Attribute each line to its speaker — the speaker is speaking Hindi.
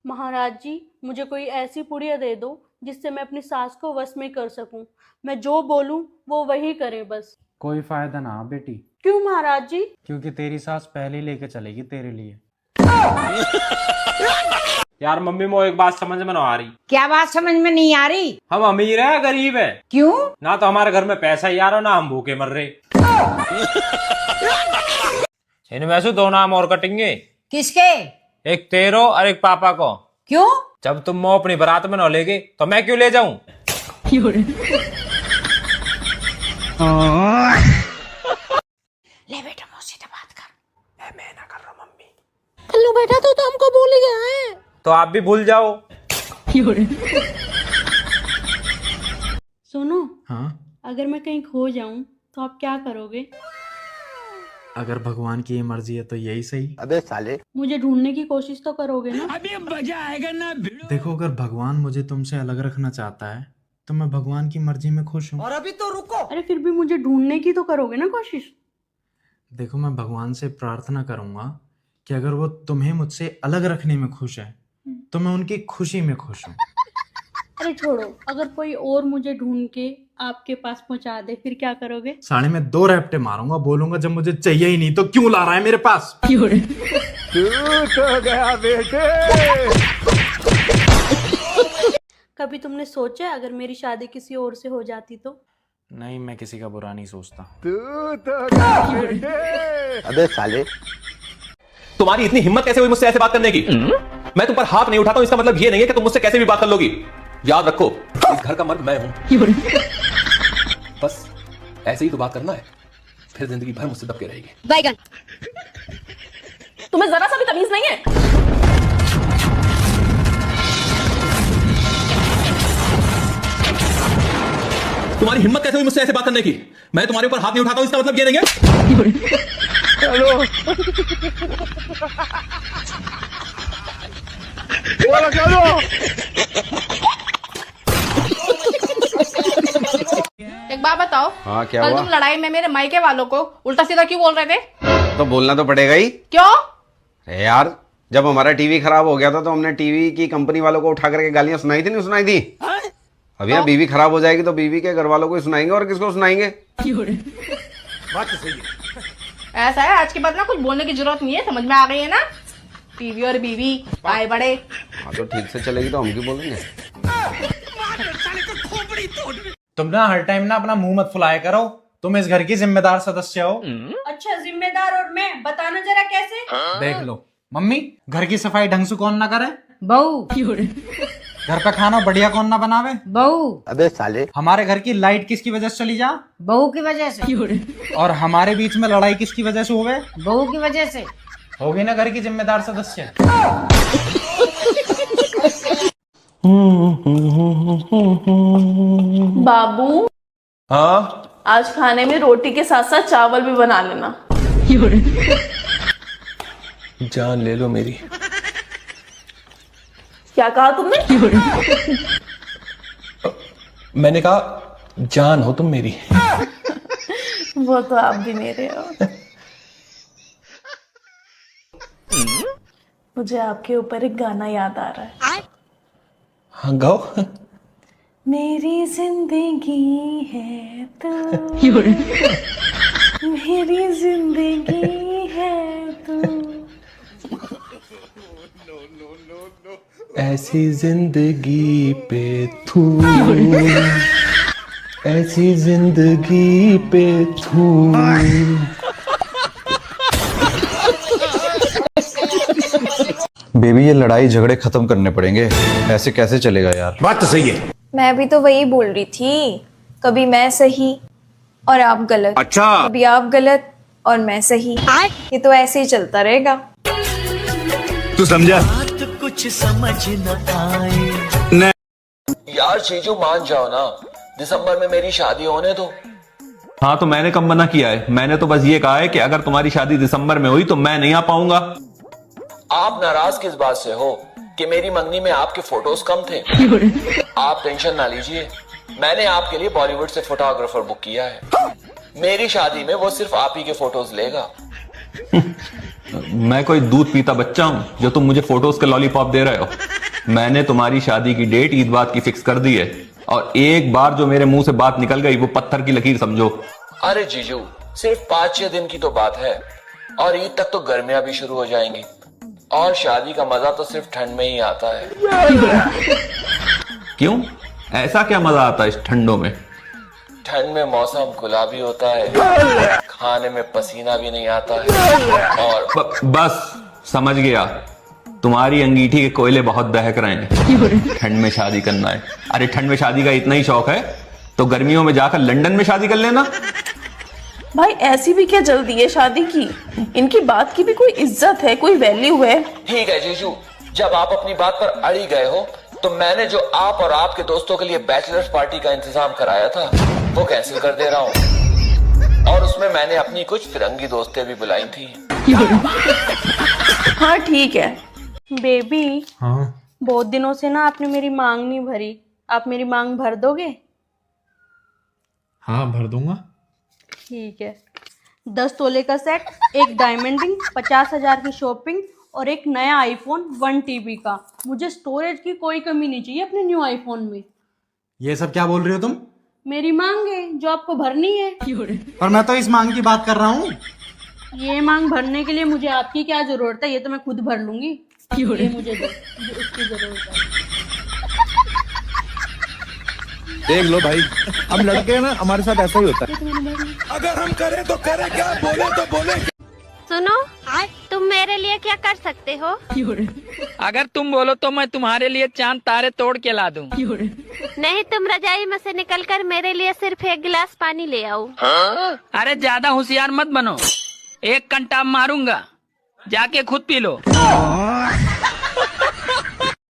Speaker 1: महाराज जी, मुझे कोई ऐसी पुड़िया दे दो जिससे मैं अपनी सास को वश में कर सकूं। मैं जो बोलूं वो वही करे बस।
Speaker 2: कोई फायदा ना बेटी,
Speaker 1: क्यों महाराज जी?
Speaker 2: क्योंकि तेरी सास पहले ही लेके चलेगी तेरे लिए। यार मम्मी वो एक बात समझ में ना आ रही।
Speaker 3: क्या बात समझ में नहीं आ रही?
Speaker 2: हम अमीर है गरीब है?
Speaker 3: क्यों?
Speaker 2: ना तो हमारे घर में पैसा ही आ रहा, ना हम भूखे मर रहे। इनमें से दो नाम और कटेंगे।
Speaker 3: किसके?
Speaker 2: एक तेरो और एक पापा को।
Speaker 3: क्यों?
Speaker 2: जब तुम वो अपनी बारात में न लेगे तो मैं क्यों ले जाऊं?
Speaker 3: ले बेटा मुझसे तो बात कर।
Speaker 2: मैं ना कर रहा मम्मी।
Speaker 1: कल्लू बेटा तो हमको भूल गया है।
Speaker 2: तो आप भी भूल जाओ।
Speaker 1: सुनो,
Speaker 2: हाँ,
Speaker 1: अगर मैं कहीं खो जाऊं तो आप क्या करोगे?
Speaker 2: अगर भगवान की मर्जी है तो यही सही।
Speaker 4: अबे साले,
Speaker 1: मुझे ढूंढने की कोशिश तो करोगे ना?
Speaker 2: देखो, अगर भगवान मुझे तुमसे अलग रखना चाहता है तो मैं भगवान की मर्जी में खुश हूँ।
Speaker 1: अरे फिर भी मुझे ढूंढने की तो करोगे ना कोशिश?
Speaker 2: देखो, मैं भगवान से प्रार्थना करूंगा कि अगर वो तुम्हें मुझसे अलग रखने में खुश है तो मैं उनकी खुशी में खुश हूँ।
Speaker 1: अरे छोड़ो, अगर कोई और मुझे ढूंढ के आपके पास पहुंचा दे फिर क्या करोगे?
Speaker 2: साढ़े में 2 रैप्टे मारूंगा, बोलूंगा जब मुझे चाहिए ही नहीं तो क्यों ला रहा है मेरे पास।
Speaker 4: तू तो गया बेटे।
Speaker 1: कभी तुमने सोचा अगर मेरी शादी किसी और से हो जाती तो?
Speaker 2: नहीं, मैं किसी का बुरा नहीं सोचता।
Speaker 4: तू तो गया बेटे। अबे साले,
Speaker 5: तुम्हारी इतनी हिम्मत कैसे हुई मुझसे ऐसे बात करने की? मैं तुम पर हाथ नहीं उठाता हूं, इसका मतलब ये नहीं है कि तुम मुझसे कैसे भी बात कर लोगी। याद रखो, इस घर का मर्द मैं हूं। बस ऐसे ही तो बात करना है, फिर जिंदगी भर मुझसे दबके रहेगी।
Speaker 6: बैगन, तुम्हें जरा सा भी तमीज नहीं है?
Speaker 5: तुम्हारी हिम्मत कैसे हुई मुझसे ऐसे बात करने की? मैं तुम्हारे ऊपर हाथ नहीं उठाता हूं, इसका मतलब ये नहीं है।
Speaker 4: चलो चलो।
Speaker 6: एक बात बताओ,
Speaker 7: हाँ, क्या
Speaker 6: कल
Speaker 7: हुआ?
Speaker 6: तुम लड़ाई में मेरे मायके वालों को उल्टा सीधा क्यों बोल रहे थे?
Speaker 7: तो बोलना तो पड़ेगा ही।
Speaker 6: क्यों?
Speaker 7: अरे यार, जब हमारा टीवी खराब हो गया था तो हमने टीवी की कंपनी वालों को उठा करके गालियां सुनाई थी, नहीं सुनाई थी? अब यहाँ बीवी खराब हो जाएगी तो बीवी के घर वालों को ही सुनाएंगे, और किसको सुनाएंगे?
Speaker 4: बात तो सही है।
Speaker 6: ऐसा है, आज के बाद ना कुछ बोलने की जरूरत नहीं है, समझ में आ गई है ना? टीवी और बीवी आए बड़े।
Speaker 7: हाँ, तो ठीक से चलेगी तो हम क्यों बोलेंगे?
Speaker 2: तुम ना हर टाइम ना अपना मुंह मत फुलाया करो, तुम इस घर की जिम्मेदार सदस्य हो।
Speaker 1: अच्छा, जिम्मेदार और मैं, बताना जरा कैसे?
Speaker 2: देख लो मम्मी, घर की सफाई ढंग से कौन ना करे?
Speaker 3: बहू।
Speaker 2: घर का खाना बढ़िया कौन ना बनावे?
Speaker 3: बहू।
Speaker 4: अबे साले,
Speaker 2: हमारे घर की लाइट किसकी वजह से चली जा?
Speaker 3: बहू की वजह से।
Speaker 2: और हमारे बीच में लड़ाई किसकी वजह से हुए?
Speaker 3: बहू की वजह से।
Speaker 2: होगी ना घर की जिम्मेदार सदस्य।
Speaker 6: बाबू,
Speaker 5: हाँ,
Speaker 6: आज खाने में रोटी के साथ साथ चावल भी बना लेना।
Speaker 5: जान ले लो मेरी।
Speaker 6: क्या कहा तुमने?
Speaker 5: मैंने कहा जान हो तुम मेरी।
Speaker 6: वो तो आप भी मेरे हो। मुझे आपके ऊपर एक गाना याद आ रहा है।
Speaker 5: हाँ, गाओ।
Speaker 6: मेरी जिंदगी है तू, मेरी जिंदगी है तू,
Speaker 5: ऐसी जिंदगी पे तू, ऐसी जिंदगी पे तू।
Speaker 8: बेबी, ये लड़ाई झगड़े खत्म करने पड़ेंगे, ऐसे कैसे चलेगा यार?
Speaker 4: बात तो सही है।
Speaker 9: मैं भी तो वही बोल रही थी, कभी मैं सही और आप गलत।
Speaker 4: अच्छा,
Speaker 9: कभी आप गलत और मैं सही। ये तो ऐसे ही चलता रहेगा।
Speaker 4: तू समझा?
Speaker 5: यार चीजू, मान जाओ ना, दिसंबर में मेरी शादी होने दो। हाँ, तो मैंने कब मना किया है? मैंने तो बस ये कहा है कि अगर तुम्हारी शादी दिसंबर में हुई तो मैं नहीं आ पाऊंगा। आप नाराज किस बात से हो कि मेरी मंगनी में आपके फोटोज कम थे? आप टेंशन ना लीजिए, मैंने आपके लिए बॉलीवुड से फोटोग्राफर बुक किया है। मेरी शादी में वो सिर्फ आप ही के फोटोज लेगा। मैं कोई दूध पीता बच्चा हूं जो तुम मुझे फोटोज के लॉलीपॉप दे रहे हो? मैंने तुम्हारी शादी की डेट ईद बाद की फिक्स कर दी है, और एक बार जो मेरे मुंह से बात निकल गई वो पत्थर की लकीर समझो। अरे जीजू, सिर्फ 5-6 दिन की तो बात है, और ईद तक तो गर्मियां भी शुरू हो जाएंगी, और शादी का मजा तो सिर्फ ठंड में ही आता है। क्यों, ऐसा क्या मजा आता है इस ठंडों में? ठंड में मौसम गुलाबी होता है, खाने में पसीना भी नहीं आता है, और बस समझ गया, तुम्हारी अंगीठी के कोयले बहुत दहक रहे हैं। ठंड में शादी करना है। अरे ठंड में शादी का इतना ही शौक है तो गर्मियों में जाकर लंदन में शादी कर लेना।
Speaker 6: भाई ऐसी भी क्या जल्दी है शादी की? इनकी बात की भी कोई इज्जत है, कोई वैल्यू है?
Speaker 5: ठीक है जीजू, जब आप अपनी बात पर अड़ी गए हो तो मैंने जो आप और आपके दोस्तों के लिए बैचलर्स पार्टी का इंतजाम कराया था वो कैंसिल कर दे रहा हूँ, और उसमें मैंने अपनी कुछ फिरंगी दोस्तें भी बुलाई थी।
Speaker 6: हाँ ठीक है।
Speaker 1: बेबी,
Speaker 2: हाँ
Speaker 1: बहुत दिनों से ना आपने मेरी मांग नहीं भरी, आप मेरी मांग भर दोगे?
Speaker 2: हाँ भर दूंगा।
Speaker 1: ठीक है। 10 तोले का सेट, एक डायमंड रिंग, 50,000 की शॉपिंग और एक नया आईफोन 1 TB का। मुझे स्टोरेज की कोई कमी नहीं चाहिए अपने न्यू आईफोन में।
Speaker 2: ये सब क्या बोल रही हो तुम?
Speaker 1: मेरी मांग है जो आपको भरनी है।
Speaker 2: पर मैं तो इस मांग की बात कर रहा हूँ।
Speaker 1: ये मांग भरने के लिए मुझे आपकी क्या जरूरत है? ये तो मैं खुद भर लूंगी। ये मुझे दो, मुझे उसकी जरूरत है।
Speaker 4: देख लो भाई, हम लड़के हैं ना, हमारे साथ ऐसा ही होता है। अगर हम करें तो करें क्या, बोले तो बोले।
Speaker 10: सुनो, तुम मेरे लिए क्या कर सकते हो?
Speaker 11: अगर तुम बोलो तो मैं तुम्हारे लिए चांद तारे तोड़ के ला दूं।
Speaker 10: नहीं, तुम रजाई में से निकलकर मेरे लिए सिर्फ एक गिलास पानी ले आओ।
Speaker 11: अरे ज्यादा होशियार मत बनो, एक कंटाप मारूंगा, जाके खुद पी लो।